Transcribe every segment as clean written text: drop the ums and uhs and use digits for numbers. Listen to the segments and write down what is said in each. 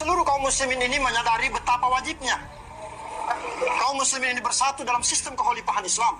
Seluruh kaum muslimin ini menyadari betapa wajibnya kaum muslimin ini bersatu dalam sistem kekhalifahan Islam,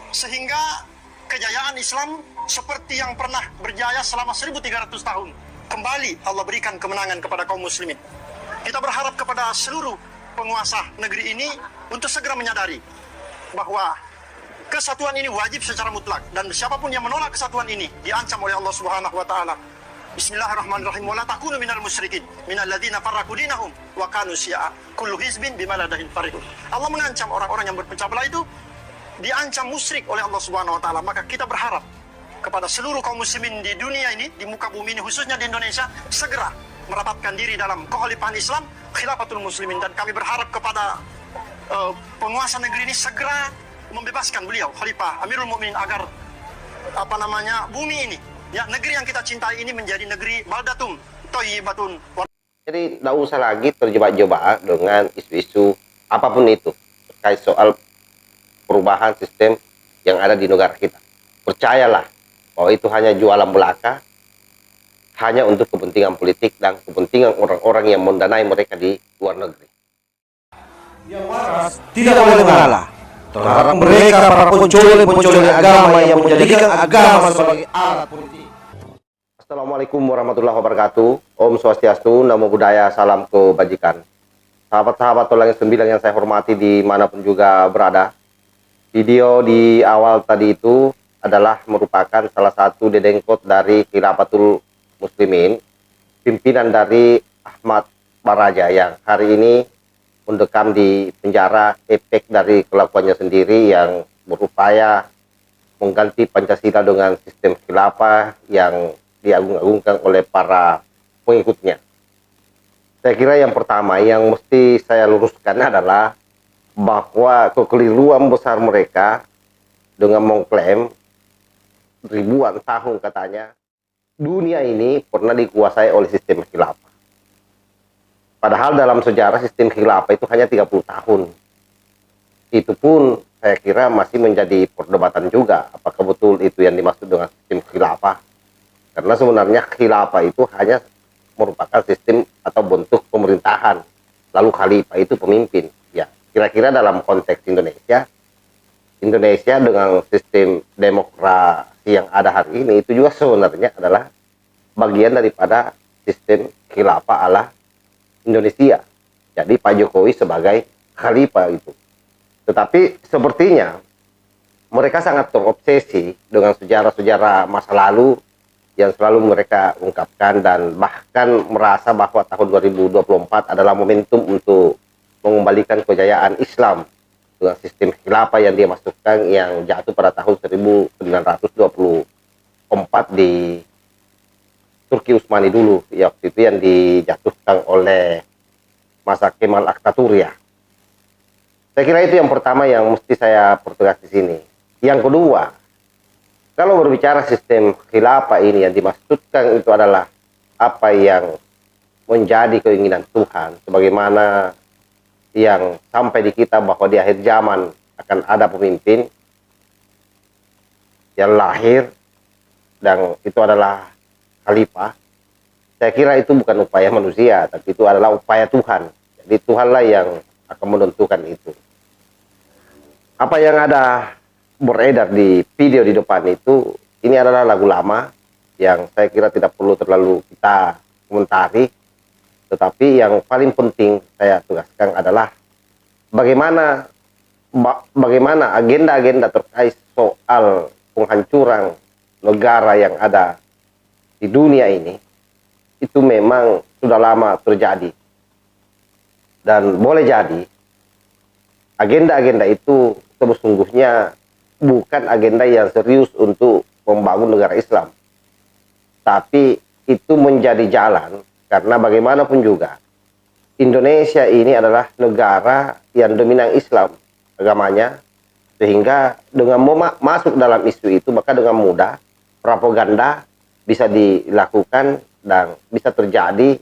sehingga kejayaan Islam seperti yang pernah berjaya selama 1300 tahun kembali Allah berikan kemenangan kepada kaum muslimin. Kita berharap kepada seluruh penguasa negeri ini untuk segera menyadari bahwa kesatuan ini wajib secara mutlak, dan siapapun yang menolak kesatuan ini diancam oleh Allah Subhanahu wa taala. Bismillahirrahmanirrahim. Wala takunu minal musyrikin minal ladzina farraqu dinahum wa kanu syi'a kullu hizbin bima ladayhim farihun. Allah mengancam orang-orang yang berpecah belah itu diancam musyrik oleh Allah Subhanahu wa taala. Maka kita berharap kepada seluruh kaum muslimin di dunia ini, di muka bumi ini, khususnya di Indonesia, segera merapatkan diri dalam kekhalifahan Islam, khilafatul muslimin. Dan kami berharap kepada penguasa negeri ini segera membebaskan beliau Khalifah Amirul Mukminin agar bumi ini, ya, negeri yang kita cintai ini menjadi negeri baldatum thayyibatun. Jadi tidak usah lagi terjebak-jebak dengan isu-isu apapun itu terkait soal perubahan sistem yang ada di negara kita. Percayalah bahwa itu hanya jualan belaka, hanya untuk kepentingan politik dan kepentingan orang-orang yang mendanai mereka di luar negeri. Yang waras tidak boleh mengalah terhadap mereka para pencoleng agama yang menjadikan agama sebagai alat politik. Assalamualaikum warahmatullahi wabarakatuh. Om Swastiastu, Namo Buddhaya, salam kebajikan. Sahabat-sahabat Tulang Sembilan yang saya hormati dimanapun juga berada. Video di awal tadi itu adalah merupakan salah satu dedengkot dari Khilafatul Muslimin, pimpinan dari Ahmad Baraja yang hari ini mendekam di penjara, efek dari kelakuannya sendiri yang berupaya mengganti Pancasila dengan sistem khilafah yang diagung-agungkan oleh para pengikutnya. Saya kira yang pertama yang mesti saya luruskan adalah bahwa kekeliruan besar mereka dengan mengklaim ribuan tahun katanya dunia ini pernah dikuasai oleh sistem khilafah. Padahal dalam sejarah sistem khilafah itu hanya 30 tahun. Itu pun saya kira masih menjadi perdebatan juga apakah betul itu yang dimaksud dengan sistem khilafah. Karena sebenarnya khilafah itu hanya merupakan sistem atau bentuk pemerintahan. Lalu khalifah itu pemimpin. Ya, kira-kira dalam konteks Indonesia dengan sistem demokrasi yang ada hari ini itu juga sebenarnya adalah bagian daripada sistem khilafah ala Indonesia. Jadi Pak Jokowi sebagai khalifah itu. Tetapi sepertinya mereka sangat terobsesi dengan sejarah-sejarah masa lalu yang selalu mereka ungkapkan, dan bahkan merasa bahwa tahun 2024 adalah momentum untuk mengembalikan kejayaan Islam dengan sistem khilafah yang dia masukkan yang jatuh pada tahun 1924 di Turki Utsmani dulu, ya, waktu itu yang dijatuhkan oleh masa Kemal Atatürk. Saya kira itu yang pertama yang mesti saya pertegas di sini. Yang kedua, kalau berbicara sistem khilafah ini yang dimaksudkan itu adalah apa yang menjadi keinginan Tuhan, sebagaimana yang sampai di kita bahwa di akhir zaman akan ada pemimpin yang lahir dan itu adalah khalifah. Saya kira itu bukan upaya manusia, tapi itu adalah upaya Tuhan. Jadi Tuhanlah yang akan menentukan itu. Apa yang ada beredar di video di depan itu, ini adalah lagu lama yang saya kira tidak perlu terlalu kita komentari. Tetapi yang paling penting saya tugaskan adalah bagaimana agenda-agenda terkait soal penghancuran negara yang ada di dunia ini itu memang sudah lama terjadi, dan boleh jadi agenda-agenda itu sesungguhnya bukan agenda yang serius untuk membangun negara Islam, tapi itu menjadi jalan karena bagaimanapun juga Indonesia ini adalah negara yang dominan Islam agamanya, sehingga dengan masuk dalam isu itu maka dengan mudah propaganda bisa dilakukan dan bisa terjadi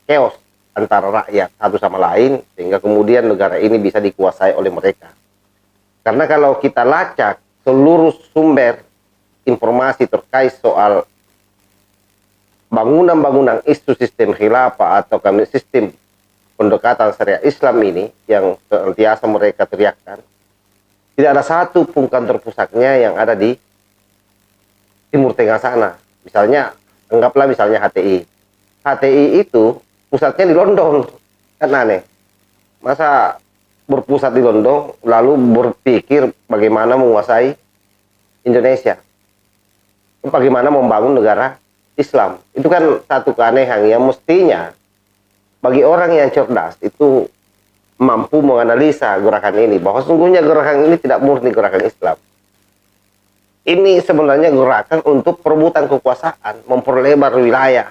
chaos antara rakyat satu sama lain, sehingga kemudian negara ini bisa dikuasai oleh mereka. Karena kalau kita lacak seluruh sumber informasi terkait soal bangunan-bangunan isu sistem khilafah atau kami sistem pendekatan syariah Islam ini yang senantiasa mereka teriakkan, tidak ada satu pun kantor pusatnya yang ada di Timur Tengah sana. Misalnya, anggaplah misalnya HTI. HTI itu pusatnya di London. Kan aneh. Masa berpusat di London lalu berpikir bagaimana menguasai Indonesia, bagaimana membangun negara Islam. Itu kan satu keanehan yang mestinya bagi orang yang cerdas itu mampu menganalisa gerakan ini, bahwa sungguhnya gerakan ini tidak murni gerakan Islam. Ini sebenarnya gerakan untuk perebutan kekuasaan, memperlebar wilayah.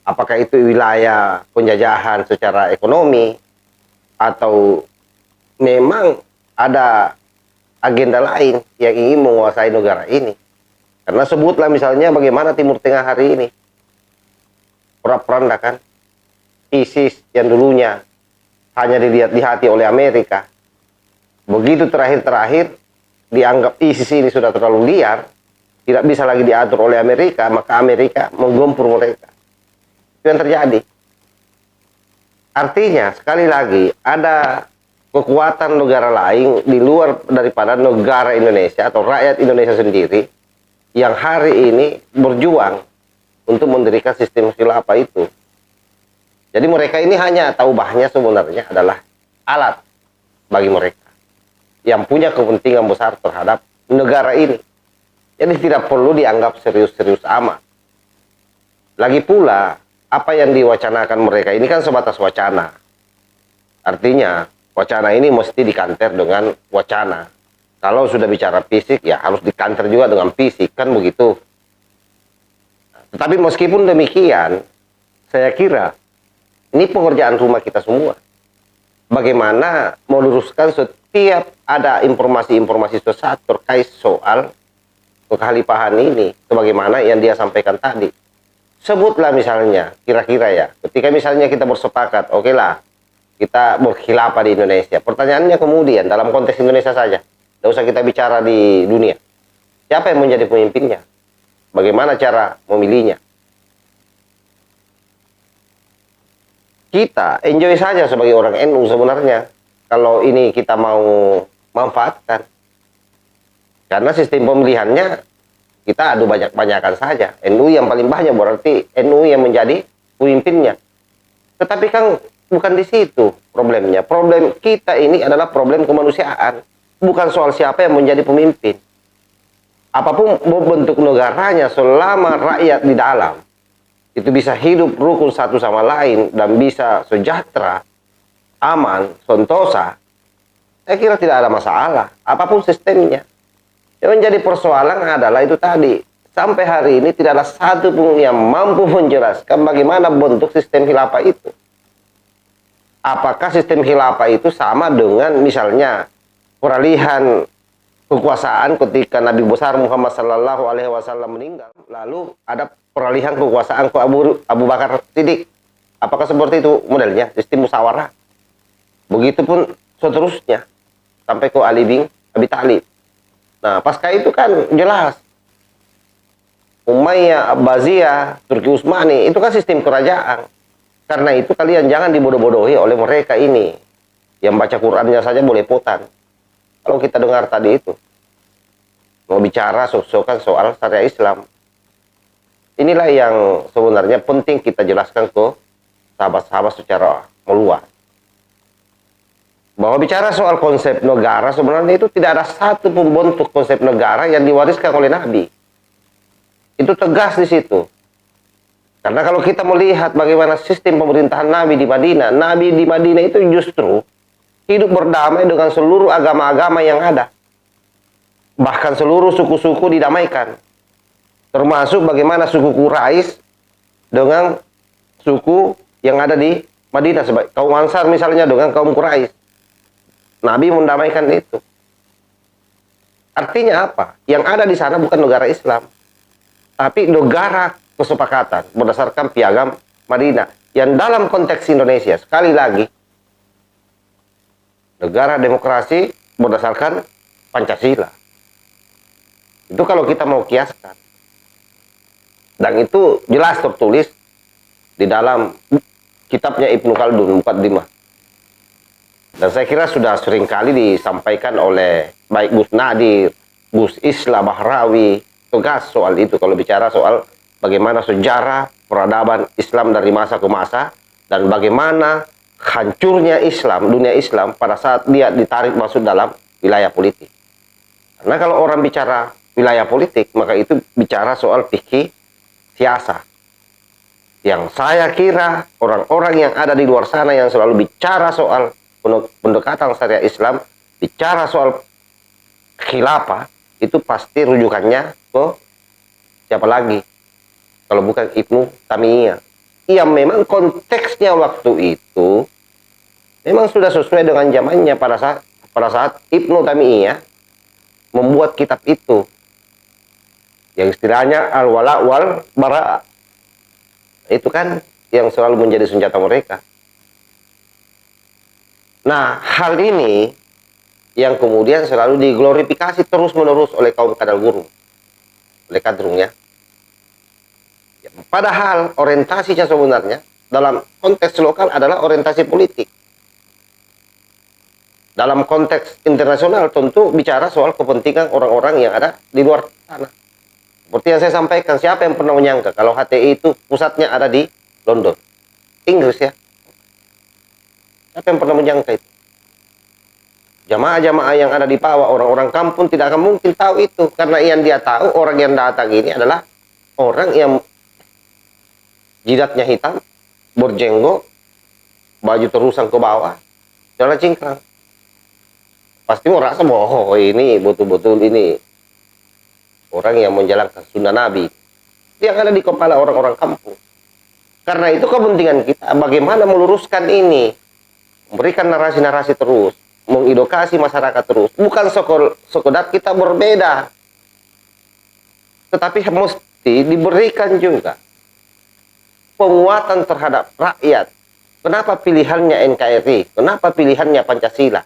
Apakah itu wilayah penjajahan secara ekonomi, atau memang ada agenda lain yang ingin menguasai negara ini. Karena sebutlah misalnya bagaimana Timur Tengah hari ini porak-poranda kan, ISIS yang dulunya hanya dilihat di hati oleh Amerika, begitu terakhir-terakhir dianggap ISIS ini sudah terlalu liar, tidak bisa lagi diatur oleh Amerika, maka Amerika menggempur mereka. Itu yang terjadi. Artinya sekali lagi ada kekuatan negara lain di luar daripada negara Indonesia atau rakyat Indonesia sendiri yang hari ini berjuang untuk mendirikan sistem khilafah itu. Jadi mereka ini hanya taubahnya sebenarnya adalah alat bagi mereka yang punya kepentingan besar terhadap negara ini. Jadi tidak perlu dianggap serius-serius amat. Lagi pula, apa yang diwacanakan mereka ini kan sebatas wacana. Artinya, wacana ini mesti dikanter dengan wacana. Kalau sudah bicara fisik, ya harus dikanter juga dengan fisik, kan begitu. Tetapi meskipun demikian, saya kira ini pekerjaan rumah kita semua. Bagaimana meluruskan setiap ada informasi-informasi sesat terkait soal kekhalifahan ini, sebagaimana yang dia sampaikan tadi. Sebutlah misalnya, kira-kira ya, ketika misalnya kita bersepakat, oke lah, kita berkhilafah di Indonesia. Pertanyaannya kemudian, dalam konteks Indonesia saja, tidak usah kita bicara di dunia. Siapa yang menjadi pemimpinnya? Bagaimana cara memilihnya? Kita enjoy saja sebagai orang NU sebenarnya, kalau ini kita mau manfaatkan. Karena sistem pemilihannya, kita adu banyak-banyakan saja. NU yang paling banyak berarti NU yang menjadi pemimpinnya. Tetapi kan bukan di situ problemnya. Problem kita ini adalah problem kemanusiaan. Bukan soal siapa yang menjadi pemimpin. Apapun bentuk negaranya, selama rakyat di dalam itu bisa hidup rukun satu sama lain dan bisa sejahtera, aman, sentosa, saya kira tidak ada masalah. Apapun sistemnya. Yang menjadi persoalan adalah itu tadi. Sampai hari ini tidak ada satu pun yang mampu menjelaskan bagaimana bentuk sistem khilafah itu. Apakah sistem khilafah itu sama dengan misalnya peralihan kekuasaan ketika Nabi besar Muhammad Sallallahu Alaihi Wasallam meninggal, lalu ada peralihan kekuasaan ke Abu Bakar Siddiq. Apakah seperti itu modelnya, sistem musyawarah? Begitupun seterusnya sampai ke Ali bin Abi Thalib. Nah, pasca itu kan jelas Umayyah, Abbasiyah, Turki Utsmani itu kan sistem kerajaan. Karena itu kalian jangan dibodoh-bodohi oleh mereka ini yang baca Qurannya saja boleh potan. Kalau kita dengar tadi itu mau bicara sok-sokan soal syariah Islam, inilah yang sebenarnya penting kita jelaskan ke sahabat-sahabat secara meluas. Bahwa bicara soal konsep negara sebenarnya itu tidak ada satu pun bentuk konsep negara yang diwariskan oleh Nabi. Itu tegas di situ. Karena kalau kita melihat bagaimana sistem pemerintahan Nabi di Madinah, Nabi di Madinah itu justru hidup berdamai dengan seluruh agama-agama yang ada. Bahkan seluruh suku-suku didamaikan. Termasuk bagaimana suku Quraisy dengan suku yang ada di Madinah. Kaum Ansar misalnya dengan kaum Quraisy. Nabi mendamaikan itu. Artinya apa? Yang ada di sana bukan negara Islam. Tapi negara kesepakatan berdasarkan piagam Madinah. Yang dalam konteks Indonesia, sekali lagi, negara demokrasi berdasarkan Pancasila. Itu kalau kita mau kiaskan. Dan itu jelas tertulis di dalam kitabnya Ibnu Khaldun, Muqaddimah. Dan saya kira sudah sering kali disampaikan oleh baik Gus Nadir, Gus Islah Bahrawi, tegas soal itu kalau bicara soal bagaimana sejarah peradaban Islam dari masa ke masa dan bagaimana hancurnya Islam, dunia Islam pada saat dia ditarik masuk dalam wilayah politik. Karena kalau orang bicara wilayah politik, maka itu bicara soal fikih siasa. Yang saya kira orang-orang yang ada di luar sana yang selalu bicara soal pendekatan syariat Islam, bicara soal khilafah, itu pasti rujukannya ke siapa lagi kalau bukan Ibnu Taimiyah. Yang memang konteksnya waktu itu memang sudah sesuai dengan zamannya pada saat Ibnu Taimiyah membuat kitab itu yang istilahnya al-wala wal bara. Itu kan yang selalu menjadi senjata mereka. Nah, hal ini yang kemudian selalu diglorifikasi terus-menerus oleh kaum kadal gurung, oleh kadrung ya. Padahal orientasinya sebenarnya dalam konteks lokal adalah orientasi politik. Dalam konteks internasional tentu bicara soal kepentingan orang-orang yang ada di luar sana. Seperti yang saya sampaikan, siapa yang pernah menyangka kalau HTI itu pusatnya ada di London, Inggris ya. Siapa yang pernah menyangka itu? Jamaah-jamaah yang ada di Pawa, orang-orang kampung tidak akan mungkin tahu itu. Karena yang dia tahu, orang yang datang ini adalah orang yang jidatnya hitam, berjenggot, baju terusan ke bawah, celana cingkrang. Pasti merasa bahwa oh, ini betul-betul ini orang yang menjalankan sunnah Nabi. Yang ada di kepala orang-orang kampung. Karena itu kepentingan kita, bagaimana meluruskan ini. Memberikan narasi-narasi terus, mengedukasi masyarakat terus. Bukan sekedar kita berbeda, tetapi mesti diberikan juga penguatan terhadap rakyat. Kenapa pilihannya NKRI? Kenapa pilihannya Pancasila?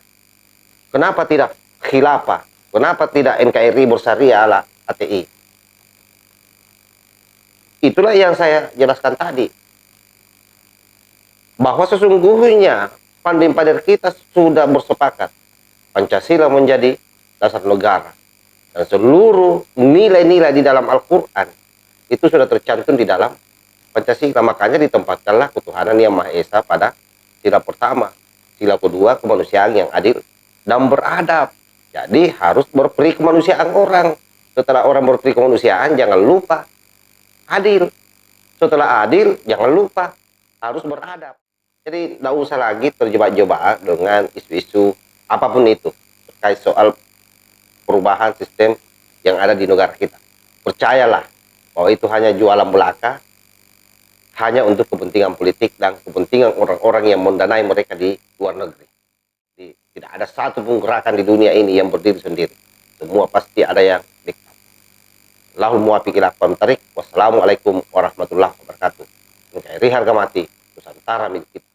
Kenapa tidak khilafah? Kenapa tidak NKRI bersyariah ala HTI? Itulah yang saya jelaskan tadi. Bahwa sesungguhnya pandai-pandai kita sudah bersepakat Pancasila menjadi dasar negara, dan seluruh nilai-nilai di dalam Al-Quran itu sudah tercantum di dalam Pancasila. Makanya ditempatkanlah ketuhanan yang Maha Esa pada sila pertama, sila kedua kemanusiaan yang adil dan beradab. Jadi harus berperi kemanusiaan orang. Setelah orang berperi kemanusiaan, jangan lupa adil. Setelah adil, jangan lupa harus beradab. Jadi tidak usah lagi terjebak-jebak dengan isu-isu apapun itu terkait soal perubahan sistem yang ada di negara kita. Percayalah bahwa itu hanya jualan belaka, hanya untuk kepentingan politik dan kepentingan orang-orang yang mendanai mereka di luar negeri. Jadi, tidak ada satu pun gerakan di dunia ini yang berdiri sendiri. Semua pasti ada yang diktat. Lahul muwafiq ila aqwamit thariq. Wassalamualaikum warahmatullahi wabarakatuh. NKRI harga mati, Nusantara milik kita.